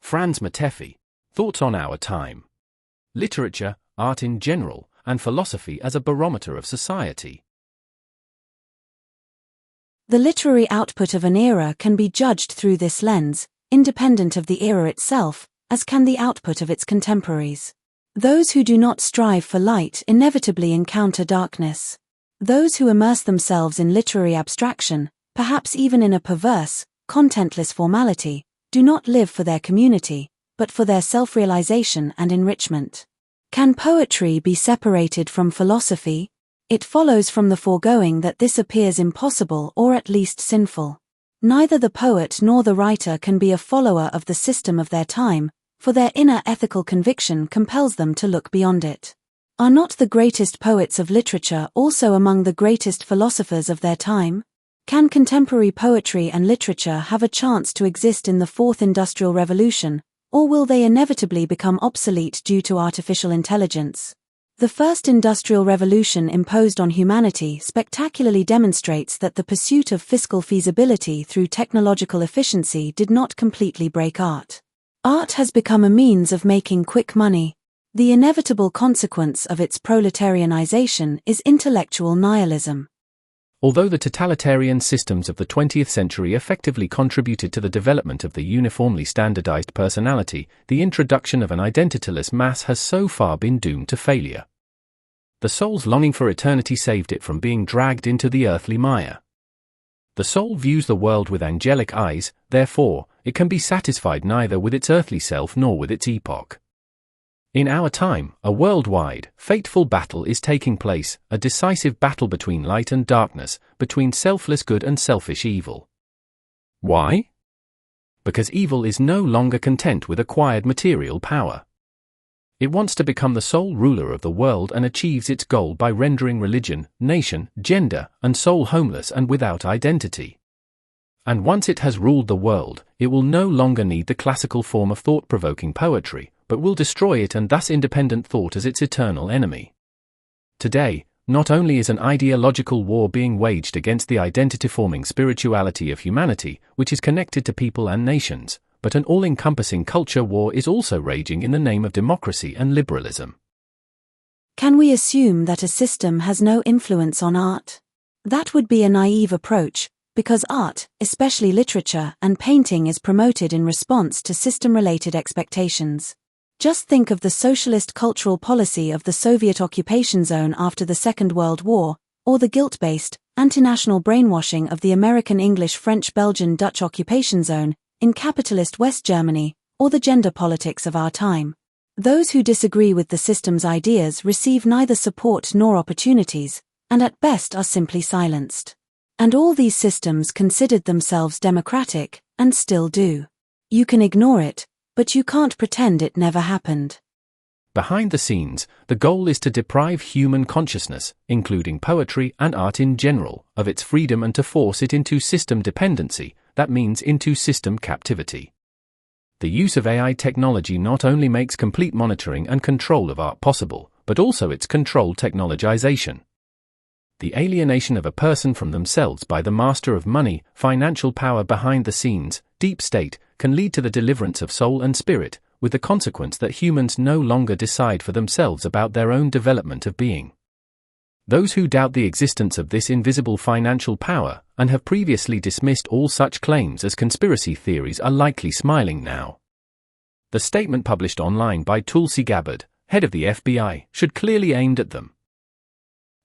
Franz Matefi, Thoughts on Our Time. Literature, Art in General, and Philosophy as a Barometer of Society. The literary output of an era can be judged through this lens, independent of the era itself, as can the output of its contemporaries. Those who do not strive for light inevitably encounter darkness. Those who immerse themselves in literary abstraction, perhaps even in a perverse, contentless formality, do not live for their community, but for their self-realization and enrichment. Can poetry be separated from philosophy? It follows from the foregoing that this appears impossible or at least sinful. Neither the poet nor the writer can be a follower of the system of their time, for their inner ethical conviction compels them to look beyond it. Are not the greatest poets of literature also among the greatest philosophers of their time? Can contemporary poetry and literature have a chance to exist in the Fourth Industrial Revolution, or will they inevitably become obsolete due to artificial intelligence? The First Industrial Revolution imposed on humanity spectacularly demonstrates that the pursuit of fiscal feasibility through technological efficiency did not completely break art. Art has become a means of making quick money. The inevitable consequence of its proletarianization is intellectual nihilism. Although the totalitarian systems of the 20th century effectively contributed to the development of the uniformly standardized personality, the introduction of an identityless mass has so far been doomed to failure. The soul's longing for eternity saved it from being dragged into the earthly mire. The soul views the world with angelic eyes, therefore, it can be satisfied neither with its earthly self nor with its epoch. In our time, a worldwide, fateful battle is taking place, a decisive battle between light and darkness, between selfless good and selfish evil. Why? Because evil is no longer content with acquired material power. It wants to become the sole ruler of the world and achieves its goal by rendering religion, nation, gender, and soul homeless and without identity. And once it has ruled the world, it will no longer need the classical form of thought-provoking poetry, but will destroy it and thus independent thought as its eternal enemy. Today, not only is an ideological war being waged against the identity-forming spirituality of humanity, which is connected to people and nations, but an all-encompassing culture war is also raging in the name of democracy and liberalism. Can we assume that a system has no influence on art? That would be a naive approach, because art, especially literature and painting, is promoted in response to system-related expectations. Just think of the socialist cultural policy of the Soviet occupation zone after the Second World War, or the guilt-based, anti-national brainwashing of the American English French Belgian Dutch occupation zone, in capitalist West Germany, or the gender politics of our time. Those who disagree with the system's ideas receive neither support nor opportunities, and at best are simply silenced. And all these systems considered themselves democratic, and still do. You can ignore it, but you can't pretend it never happened. Behind the scenes, the goal is to deprive human consciousness, including poetry and art in general, of its freedom and to force it into system dependency, that means into system captivity. The use of AI technology not only makes complete monitoring and control of art possible, but also its controlled technologization. The alienation of a person from themselves by the master of money, financial power behind the scenes, deep state, can lead to the deliverance of soul and spirit, with the consequence that humans no longer decide for themselves about their own development of being. Those who doubt the existence of this invisible financial power, and have previously dismissed all such claims as conspiracy theories, are likely smiling now. The statement published online by Tulsi Gabbard, head of the FBI, should clearly aimed at them.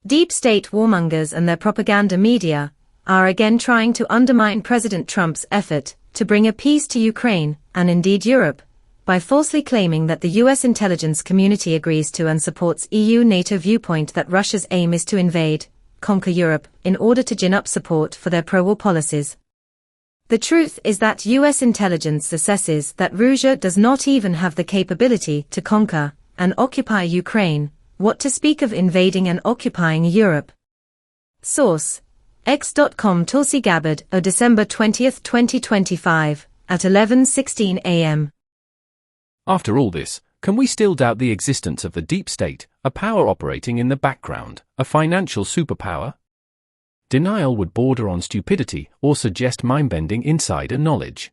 Deep state warmongers and their propaganda media are again trying to undermine President Trump's effort to bring a peace to Ukraine, and indeed Europe, by falsely claiming that the U.S. intelligence community agrees to and supports EU-NATO viewpoint that Russia's aim is to invade, conquer Europe, in order to gin up support for their pro-war policies. The truth is that U.S. intelligence assesses that Russia does not even have the capability to conquer and occupy Ukraine, what to speak of invading and occupying Europe. Source: X.com. Tulsi Gabbard, December 20, 2025, at 11:16 a.m. After all this, can we still doubt the existence of the deep state, a power operating in the background, a financial superpower? Denial would border on stupidity or suggest mind-bending insider knowledge.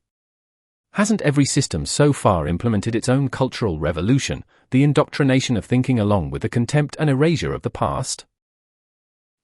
Hasn't every system so far implemented its own cultural revolution, the indoctrination of thinking along with the contempt and erasure of the past?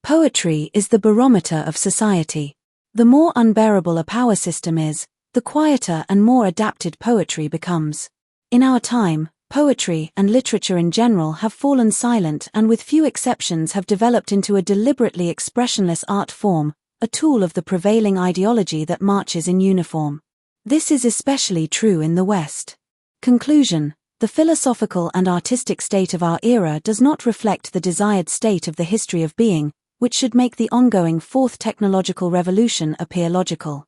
Poetry is the barometer of society. The more unbearable a power system is, the quieter and more adapted poetry becomes. In our time, poetry and literature in general have fallen silent and with few exceptions have developed into a deliberately expressionless art form, a tool of the prevailing ideology that marches in uniform. This is especially true in the West. Conclusion: the philosophical and artistic state of our era does not reflect the desired state of the history of being, which should make the ongoing fourth technological revolution appear logical.